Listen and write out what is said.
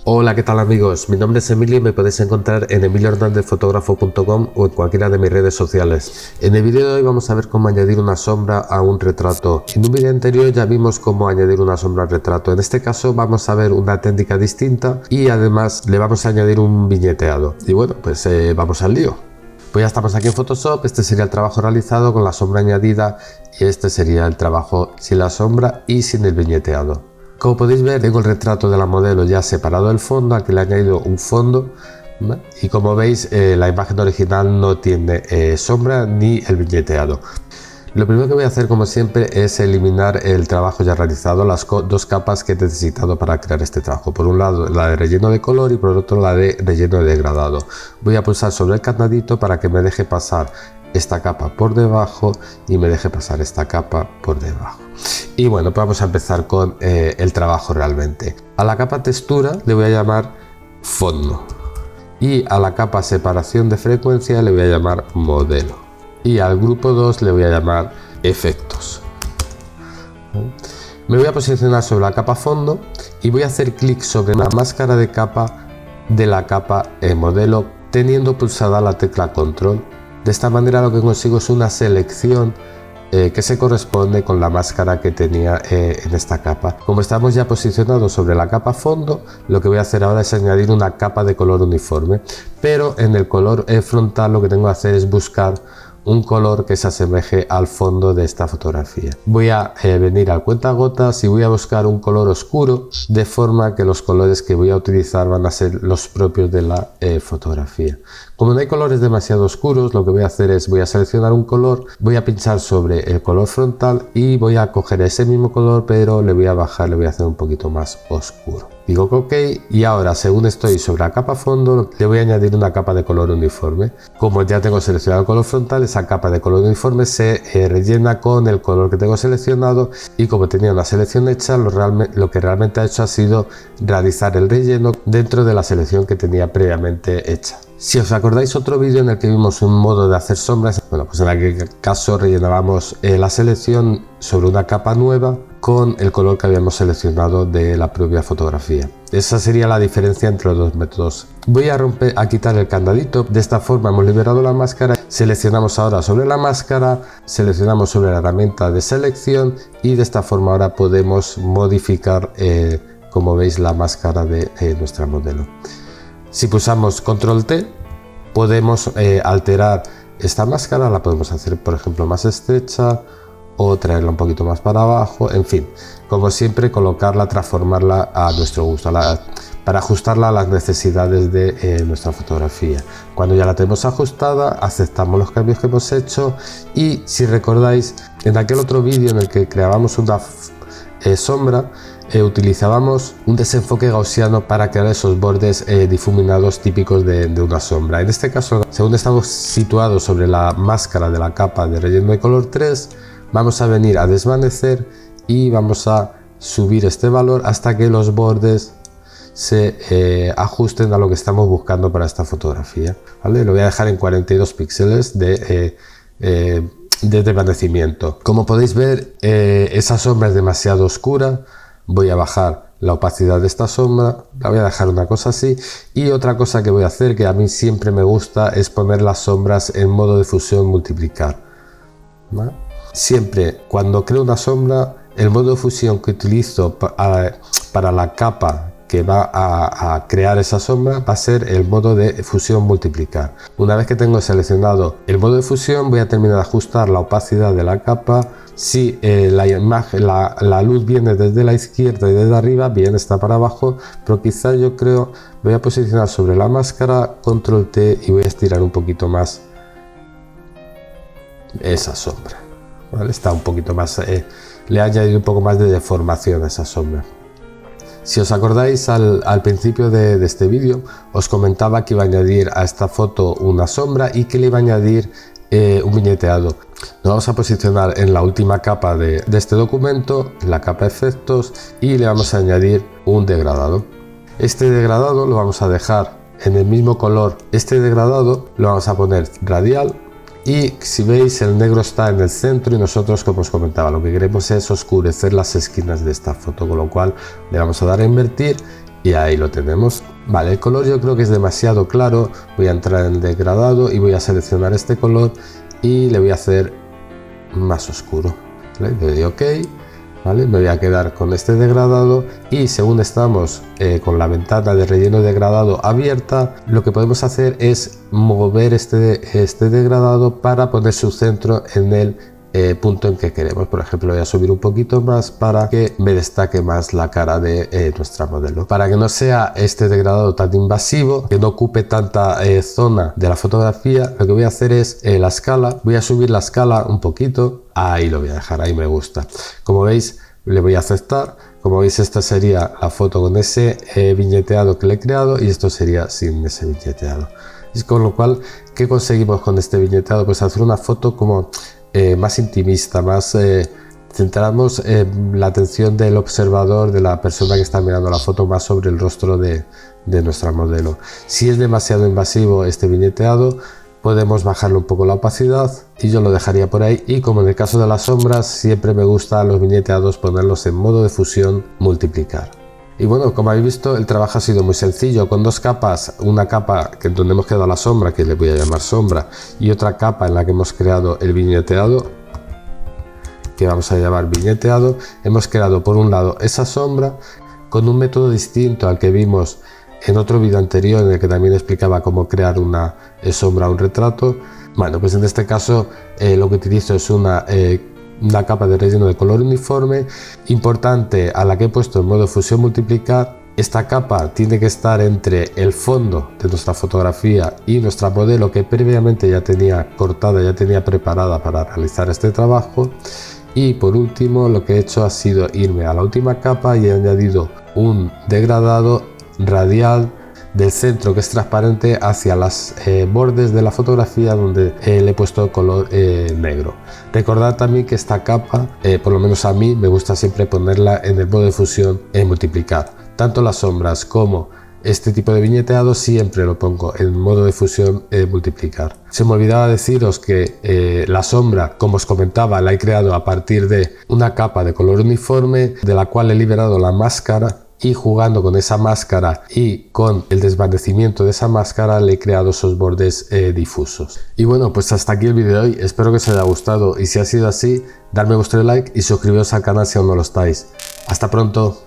Hola, ¿qué tal amigos? Mi nombre es Emilio y me podéis encontrar en emiliohernandezfotografo.com o en cualquiera de mis redes sociales. En el vídeo de hoy vamos a ver cómo añadir una sombra a un retrato. En un vídeo anterior ya vimos cómo añadir una sombra al retrato. En este caso vamos a ver una técnica distinta y además le vamos a añadir un viñeteado. Y bueno, pues vamos al lío. Pues ya estamos aquí en Photoshop. Este sería el trabajo realizado con la sombra añadida y este sería el trabajo sin la sombra y sin el viñeteado. Como podéis ver, tengo el retrato de la modelo ya separado del fondo, al que le he añadido un fondo, ¿vale? Y como veis, la imagen original no tiene sombra ni el viñeteado. Lo primero que voy a hacer, como siempre, es eliminar el trabajo ya realizado, las dos capas que he necesitado para crear este trabajo. Por un lado la de relleno de color y por otro la de relleno de degradado. Voy a pulsar sobre el candadito para que me deje pasar esta capa por debajo y me deje pasar esta capa por debajo. Y bueno, pues vamos a empezar con el trabajo realmente. A la capa textura le voy a llamar fondo y a la capa separación de frecuencia le voy a llamar modelo y al grupo 2 le voy a llamar efectos. Me voy a posicionar sobre la capa fondo y voy a hacer clic sobre la máscara de capa de la capa modelo teniendo pulsada la tecla control. De esta manera lo que consigo es una selección que se corresponde con la máscara que tenía en esta capa. Como estamos ya posicionados sobre la capa fondo, lo que voy a hacer ahora es añadir una capa de color uniforme, pero en el color frontal lo que tengo que hacer es buscar un color que se asemeje al fondo de esta fotografía. Voy a venir al cuentagotas y voy a buscar un color oscuro, de forma que los colores que voy a utilizar van a ser los propios de la fotografía. Como no hay colores demasiado oscuros, lo que voy a hacer es voy a seleccionar un color, voy a pinchar sobre el color frontal y voy a coger ese mismo color, pero le voy a bajar, le voy a hacer un poquito más oscuro. Digo que OK y ahora, según estoy sobre la capa fondo, le voy a añadir una capa de color uniforme. Como ya tengo seleccionado el color frontal, esa capa de color uniforme se rellena con el color que tengo seleccionado y como tenía una selección hecha, lo que realmente ha hecho ha sido realizar el relleno dentro de la selección que tenía previamente hecha. Si os acordáis otro vídeo en el que vimos un modo de hacer sombras, bueno, pues en aquel caso rellenábamos la selección sobre una capa nueva con el color que habíamos seleccionado de la propia fotografía. Esa sería la diferencia entre los dos métodos. Voy a quitar el candadito. De esta forma hemos liberado la máscara. Seleccionamos ahora sobre la máscara, seleccionamos sobre la herramienta de selección y de esta forma ahora podemos modificar, como veis, la máscara de nuestra modelo. Si pulsamos Control T, podemos alterar esta máscara, la podemos hacer por ejemplo más estrecha o traerla un poquito más para abajo, en fin, como siempre colocarla, transformarla a nuestro gusto, para ajustarla a las necesidades de nuestra fotografía. Cuando ya la tenemos ajustada, aceptamos los cambios que hemos hecho y si recordáis, en aquel otro vídeo en el que creábamos una sombra, utilizábamos un desenfoque gaussiano para crear esos bordes difuminados típicos de una sombra. En este caso, según estamos situados sobre la máscara de la capa de relleno de color 3, vamos a venir a desvanecer y vamos a subir este valor hasta que los bordes se ajusten a lo que estamos buscando para esta fotografía, ¿vale? Lo voy a dejar en 42 píxeles de desvanecimiento. Como podéis ver, esa sombra es demasiado oscura. Voy a bajar la opacidad de esta sombra, la voy a dejar una cosa así. Y otra cosa que voy a hacer, que a mí siempre me gusta, es poner las sombras en modo de fusión multiplicar, ¿vale? Siempre cuando creo una sombra, el modo de fusión que utilizo para la capa que va a crear esa sombra va a ser el modo de fusión multiplicar. Una vez que tengo seleccionado el modo de fusión, voy a terminar de ajustar la opacidad de la capa. Si la luz viene desde la izquierda y desde arriba, bien, está para abajo, pero quizá yo creo, voy a posicionar sobre la máscara, Control T y voy a estirar un poquito más esa sombra, ¿vale? Está un poquito más, le he añadido un poco más de deformación a esa sombra. Si os acordáis, al principio de este vídeo os comentaba que iba a añadir a esta foto una sombra y que le iba a añadir un viñeteado. Nos vamos a posicionar en la última capa de este documento, la capa efectos, y le vamos a añadir un degradado. Este degradado lo vamos a dejar en el mismo color. Este degradado lo vamos a poner radial y si veis, el negro está en el centro y nosotros, como os comentaba, lo que queremos es oscurecer las esquinas de esta foto, con lo cual le vamos a dar a invertir Y ahí lo tenemos. Vale, el color yo creo que es demasiado claro. Voy a entrar en degradado y voy a seleccionar este color y le voy a hacer más oscuro. ¿Vale? Le doy OK. ¿Vale? Me voy a quedar con este degradado y según estamos con la ventana de relleno degradado abierta, lo que podemos hacer es mover este degradado para poner su centro en el punto en que queremos. Por ejemplo, voy a subir un poquito más para que me destaque más la cara de nuestra modelo, para que no sea este degradado tan invasivo, que no ocupe tanta zona de la fotografía. Lo que voy a hacer es la escala, voy a subir la escala un poquito, ahí lo voy a dejar, ahí me gusta. Como veis, le voy a aceptar. Como veis, esta sería la foto con ese viñeteado que le he creado y esto sería sin ese viñeteado. Y con lo cual, ¿qué conseguimos con este viñeteado? Pues hacer una foto como más intimista, más centramos la atención del observador, de la persona que está mirando la foto, más sobre el rostro de nuestra modelo. Si es demasiado invasivo este viñeteado, podemos bajarle un poco la opacidad y yo lo dejaría por ahí. Y como en el caso de las sombras, siempre me gusta los viñeteados ponerlos en modo de fusión, multiplicar. Y bueno, como habéis visto, el trabajo ha sido muy sencillo, con dos capas, una capa que donde hemos creado la sombra, que le voy a llamar sombra, y otra capa en la que hemos creado el viñeteado, que vamos a llamar viñeteado. Hemos creado por un lado esa sombra con un método distinto al que vimos en otro vídeo anterior, en el que también explicaba cómo crear una sombra o un retrato. Bueno, pues en este caso lo que utilizo es una capa de relleno de color uniforme, importante, a la que he puesto en modo fusión multiplicar. Esta capa tiene que estar entre el fondo de nuestra fotografía y nuestra modelo, que previamente ya tenía cortada, ya tenía preparada para realizar este trabajo. Y por último, lo que he hecho ha sido irme a la última capa y he añadido un degradado radial del centro, que es transparente, hacia los bordes de la fotografía, donde le he puesto color negro. Recordad también que esta capa, por lo menos a mí, me gusta siempre ponerla en el modo de fusión multiplicar. Tanto las sombras como este tipo de viñeteado siempre lo pongo en modo de fusión multiplicar. Se me olvidaba deciros que la sombra, como os comentaba, la he creado a partir de una capa de color uniforme, de la cual he liberado la máscara, y jugando con esa máscara y con el desvanecimiento de esa máscara le he creado esos bordes difusos. Y bueno, pues hasta aquí el vídeo de hoy. Espero que os haya gustado y si ha sido así, darme vuestro like y suscribiros al canal si aún no lo estáis. Hasta pronto.